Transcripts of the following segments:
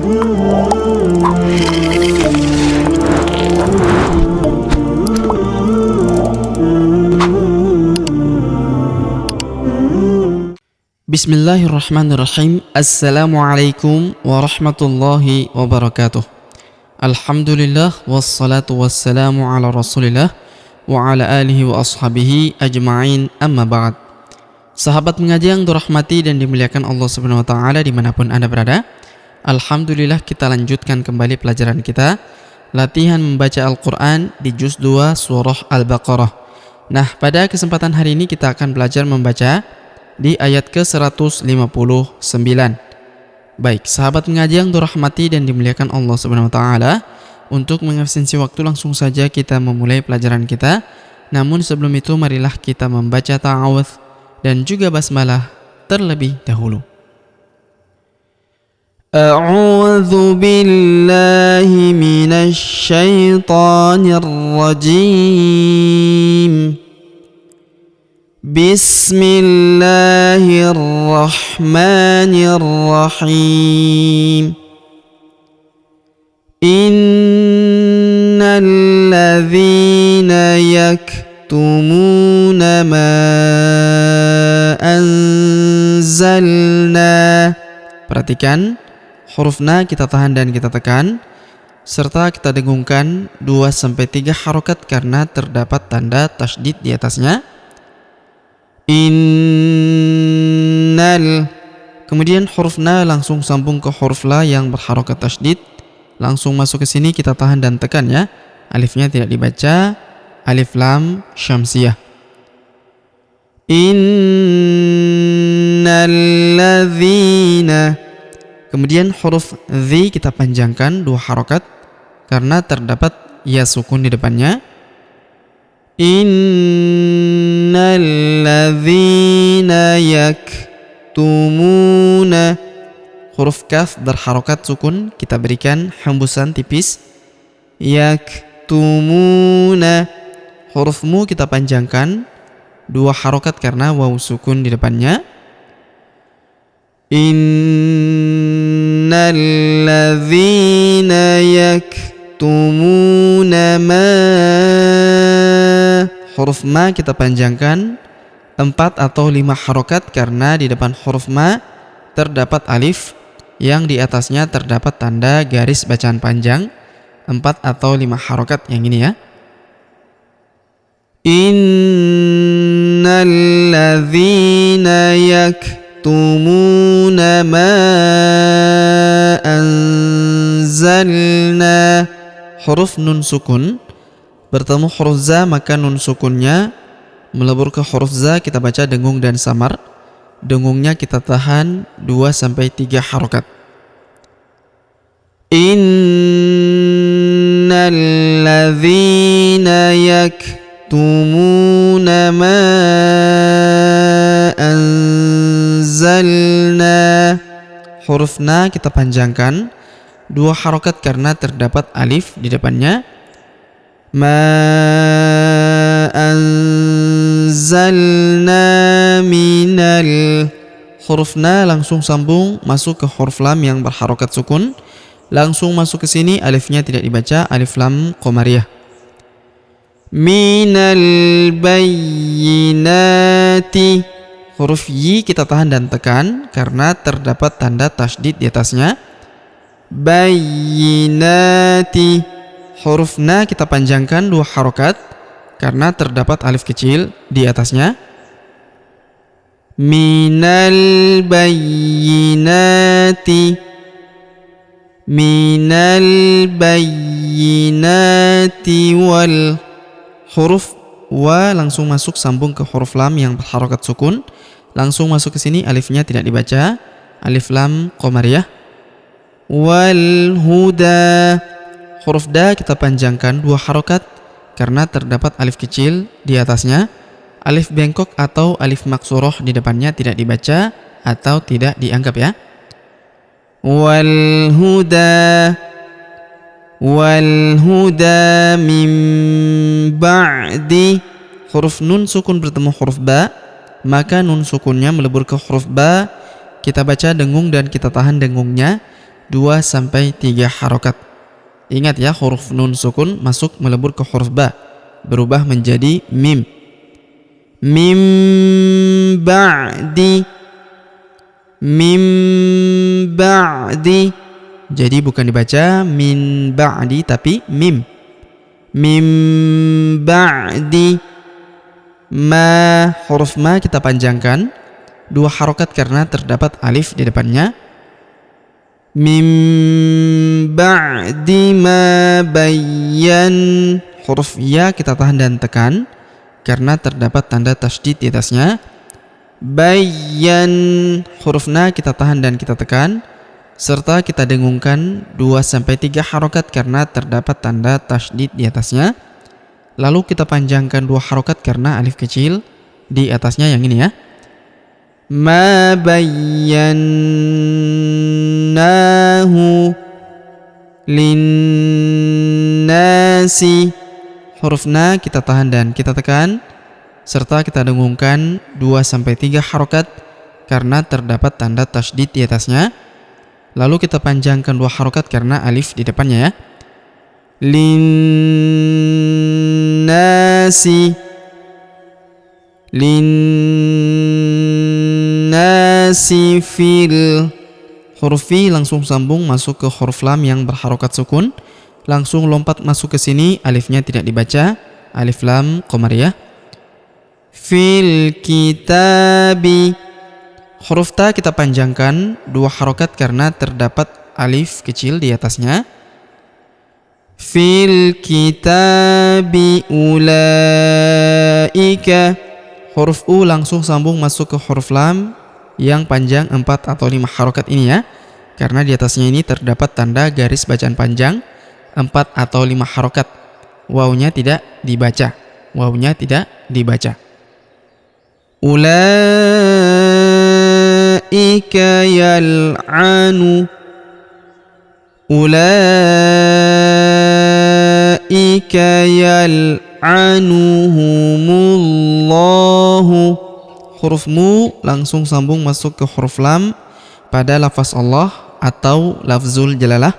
Bismillahirrahmanirrahim. Assalamualaikum warahmatullahi wabarakatuh. Alhamdulillah wassalatu wassalamu ala rasulillah wa ala alihi wa ashabihi ajma'in, amma ba'd. Sahabat mengaji yang dirahmati dan dimuliakan Allah Subhanahu wa taala dimanapun Anda berada, alhamdulillah kita lanjutkan kembali pelajaran kita, latihan membaca Al-Quran di juz 2 surah Al-Baqarah. Nah, pada kesempatan hari ini kita akan belajar membaca di ayat ke-159. Baik, sahabat mengaji yang dirahmati dan dimuliakan Allah Subhanahu wa taala, untuk mengefisiensi waktu langsung saja kita memulai pelajaran kita. Namun sebelum itu marilah kita membaca ta'awudz dan juga basmalah terlebih dahulu. A'udzu billahi minasy syaithanir rajim. Bismillahirrahmanirrahim. Innal ladzina yaktumuna ma anzalna. Perhatikan, huruf na kita tahan dan kita tekan, serta kita dengungkan 2-3 harokat karena terdapat tanda tasydid di atasnya. Innal, kemudian huruf na langsung sambung ke huruf la yang berharokat tasydid, langsung masuk ke sini, kita tahan dan tekan ya. Alifnya tidak dibaca, alif lam syamsiyah. Innal ladzina, kemudian huruf dzi kita panjangkan 2 harokat karena terdapat ya sukun di depannya. Innal ladzina yaktumuna, huruf kaf berharokat sukun, kita berikan hembusan tipis. Yaktumuna, huruf mu kita panjangkan 2 harokat karena waw sukun di depannya. Innal ladzina yaktumuna ma, huruf ma kita panjangkan 4 atau 5 harokat karena di depan huruf ma terdapat alif yang di atasnya terdapat tanda garis bacaan panjang, 4 atau 5 harokat yang ini ya. Innal ladzina yaktumuna ma anzalna, huruf nun sukun bertemu huruf za, maka nun sukunnya melebur ke huruf za, kita baca dengung dan samar. Dengungnya kita tahan 2-3 harokat. Innal ladzina yaktumuna ma anzalna, huruf na kita panjangkan 2 harokat karena terdapat alif di depannya. Ma anzalna minal, huruf na langsung sambung masuk ke huruf lam yang berharokat sukun, langsung masuk ke sini, alifnya tidak dibaca, alif lam qamariyah. Minal bayyinati, huruf yi kita tahan dan tekan karena terdapat tanda tasydid di atasnya. Bayyinati, huruf na kita panjangkan 2 harokat karena terdapat alif kecil di atasnya. Minal bayyinati, minal bayyinati wal, huruf wa langsung masuk sambung ke huruf lam yang berharokat sukun, langsung masuk ke sini, alifnya tidak dibaca, alif lam qamariyah. Wal huda, huruf da kita panjangkan 2 harokat karena terdapat alif kecil di atasnya. Alif bengkok atau alif maksuroh di depannya tidak dibaca atau tidak dianggap ya. Wal huda min ba'di, huruf nun sukun bertemu huruf ba, maka nun sukunnya melebur ke huruf ba, kita baca dengung dan kita tahan dengungnya. 2-3 harokat. Ingat ya, huruf nun sukun masuk melebur ke huruf ba, berubah menjadi mim. Mim ba'di, mim ba'di. Jadi bukan dibaca min ba'di tapi mim. Mim ba'di. Ma, huruf ma kita panjangkan 2 harokat karena terdapat alif di depannya. Mim ba'di ma bayyan. Huruf ya kita tahan dan tekan karena terdapat tanda tasydid di atasnya. Bayyan, huruf na kita tahan dan kita tekan serta kita dengungkan 2-3 harokat karena terdapat tanda tasydid di atasnya. Lalu kita panjangkan 2 harokat karena alif kecil di atasnya yang ini ya. Ma bayyannahu linnasi. Huruf na kita tahan dan kita tekan serta kita dengungkan 2-3 harokat karena terdapat tanda tasydid di atasnya. Lalu kita panjangkan 2 harokat karena alif di depannya ya. Linnasi, linnasi fil. Huruf fi langsung sambung masuk ke huruf lam yang berharokat sukun, langsung lompat masuk ke sini, alifnya tidak dibaca, alif lam qamariyah. Fil kitabi, huruf ta kita panjangkan 2 harokat karena terdapat alif kecil di atasnya. Fil kitabi ulaika, huruf u langsung sambung masuk ke huruf lam yang panjang 4 atau 5 harokat ini ya, karena di atasnya ini terdapat tanda garis bacaan panjang 4 atau 5 harokat. Wawunya tidak dibaca, wawunya tidak dibaca. Ulaika yal'anu, ulaika yal'anuhumullahu. Huruf mu langsung sambung masuk ke huruf lam pada lafaz Allah atau lafzul jalalah.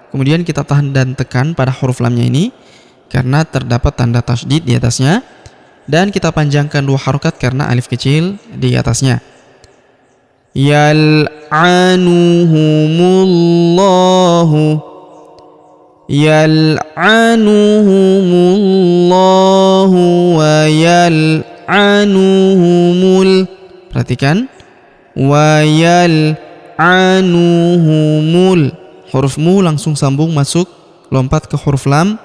Kemudian kita tahan dan tekan pada huruf lamnya ini karena terdapat tanda tasydid di atasnya, dan kita panjangkan 2 harokat karena alif kecil di atasnya. Yal'anuhumullahu, yal'anuhumullahu wa yal'anuhumul. Perhatikan, wa yal'anuhumul. Huruf mu langsung sambung masuk, lompat ke huruf lam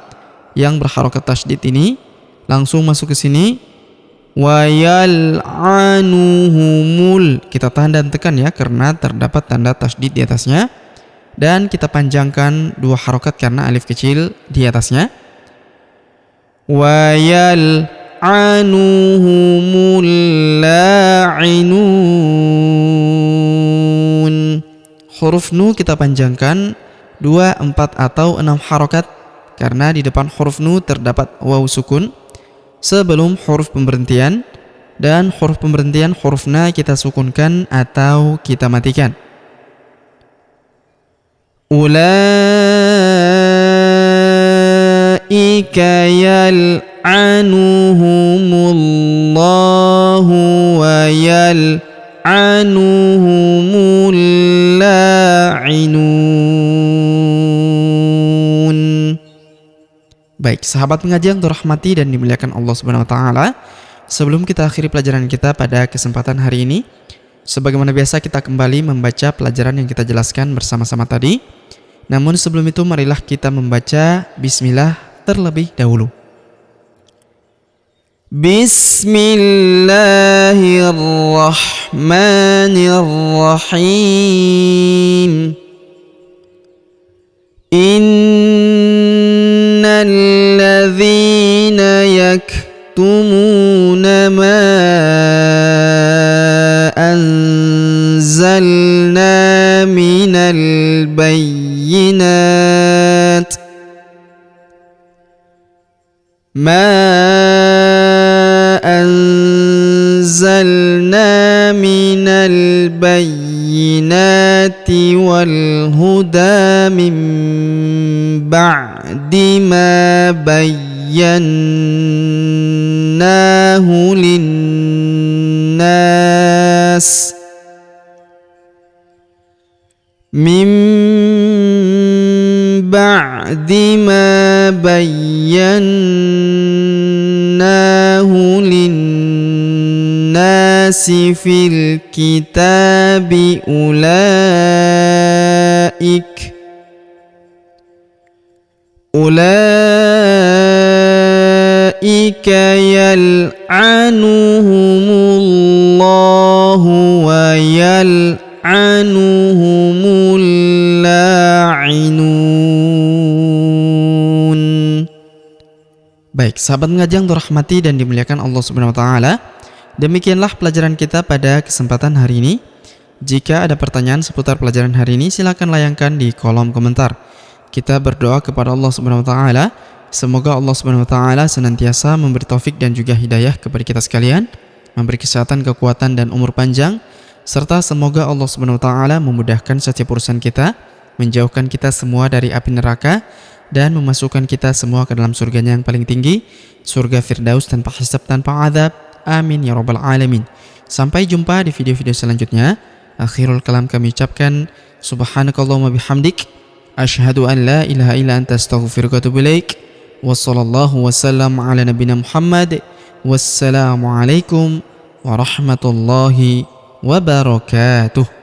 yang berharokat tasydid ini, langsung masuk ke sini. Wa yal'anuhumul, kita tahan dan tekan ya karena terdapat tanda tasydid di atasnya, dan kita panjangkan 2 harokat karena alif kecil di atasnya. Wa yal'anuhumul la'inun. Huruf nu kita panjangkan 2, 4 atau 6 harokat karena di depan huruf nu terdapat waw sukun sebelum huruf pemberhentian, dan huruf pemberhentian huruf na kita sukunkan atau kita matikan. Ulaika yal'anuhumullahu wa yal'anuhumul la'inun. Baik, sahabat pengaji yang dirahmati dan dimuliakan Allah Subhanahu wa taala, sebelum kita akhiri pelajaran kita pada kesempatan hari ini, sebagaimana biasa kita kembali membaca pelajaran yang kita jelaskan bersama-sama tadi. Namun sebelum itu marilah kita membaca bismillah terlebih dahulu. Bismillahirrahmanirrahim. Innal ladzina yaktumuna ma anzalna minal bayyinat minal bayyinati wal huda من بعد ما بيناه للناس من بعد ما بيناه للناس في الكتاب أولئك يلعنهم الله ويلعنهم اللاعنون. Baik, sahabat mengaji yang dirahmati dan dimuliakan Allah Subhanahu wa taala, demikianlah pelajaran kita pada kesempatan hari ini. Jika ada pertanyaan seputar pelajaran hari ini, silakan layangkan di kolom komentar. Kita berdoa kepada Allah Subhanahu wa taala, semoga Allah Subhanahu wa taala senantiasa memberi taufik dan juga hidayah kepada kita sekalian, memberi kesehatan, kekuatan dan umur panjang, serta semoga Allah Subhanahu wa taala memudahkan setiap urusan kita, menjauhkan kita semua dari api neraka dan memasukkan kita semua ke dalam surganya yang paling tinggi, surga Firdaus tanpa hisab, tanpa azab. Amin ya rabbal alamin. Sampai jumpa di video-video selanjutnya. Akhirul kalam kami ucapkan subhanakallahumma bihamdik, asyhadu an la ilaha illa anta astaghfiruka wa atubu ilaik. Wassallallahu wasallam ala nabiyina Muhammad. Wassalamualaikum warahmatullahi wabarakatuh.